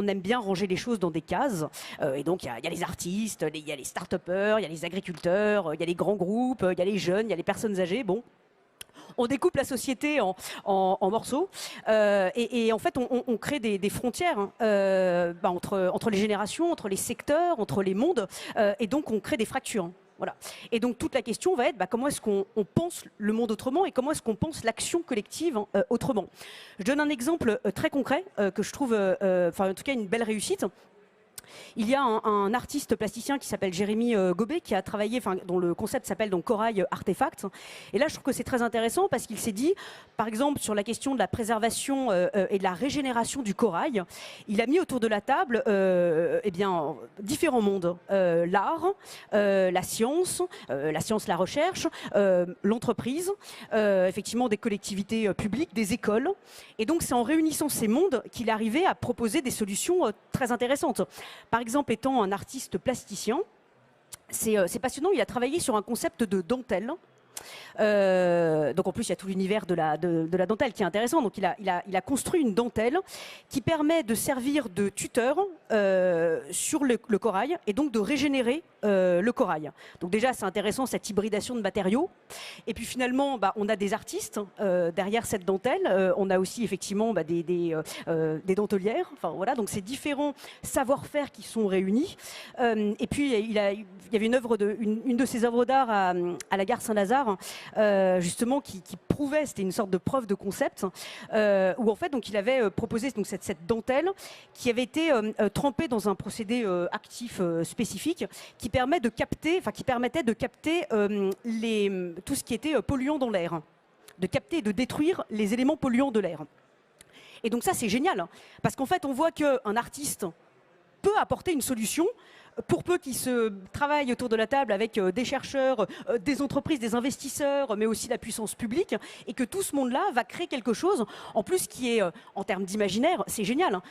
On aime bien ranger les choses dans des cases. Et donc, il y a les artistes, il y a les start-upers, il y a les agriculteurs, il y a les grands groupes, il y a les jeunes, il y a les personnes âgées. Bon. On découpe la société en morceaux et en fait on crée des frontières hein, entre les générations, entre les secteurs, entre les mondes et donc on crée des fractures. Hein. Voilà. Et donc toute la question va être comment est-ce qu'on pense le monde autrement et comment est-ce qu'on pense l'action collective autrement. Je donne un exemple très concret que je trouve, en tout cas une belle réussite. Il y a un artiste plasticien qui s'appelle Jérémy Gobet qui a travaillé, dont le concept s'appelle donc Corail Artefact. Et là, je trouve que c'est très intéressant parce qu'il s'est dit, par exemple, sur la question de la préservation et de la régénération du corail, il a mis autour de la table différents mondes. L'art, la science, la recherche, l'entreprise, effectivement des collectivités publiques, des écoles. Et donc, c'est en réunissant ces mondes qu'il est arrivé à proposer des solutions très intéressantes. Par exemple, étant un artiste plasticien, c'est passionnant, il a travaillé sur un concept de dentelle. Donc en plus, il y a tout l'univers de la dentelle qui est intéressant. Donc il a construit une dentelle qui permet de servir de tuteur sur le corail et donc de régénérer le corail. Donc déjà, c'est intéressant cette hybridation de matériaux. Et puis finalement, on a des artistes derrière cette dentelle. On a aussi effectivement des dentelières. Enfin voilà, donc c'est différents savoir-faire qui sont réunis. Et puis il y avait une de ses œuvres d'art à la gare Saint-Lazare. Justement qui prouvait, c'était une sorte de preuve de concept, où en fait donc il avait proposé donc cette dentelle qui avait été trempée dans un procédé actif spécifique qui permettait de capter tout ce qui était polluant dans l'air, de capter et de détruire les éléments polluants de l'air. Et donc ça c'est génial, parce qu'en fait on voit qu'un artiste peut apporter une solution pour peu qu'ils se travaillent autour de la table avec des chercheurs, des entreprises, des investisseurs, mais aussi la puissance publique, et que tout ce monde-là va créer quelque chose, en plus qui est, en termes d'imaginaire, c'est génial. Hein.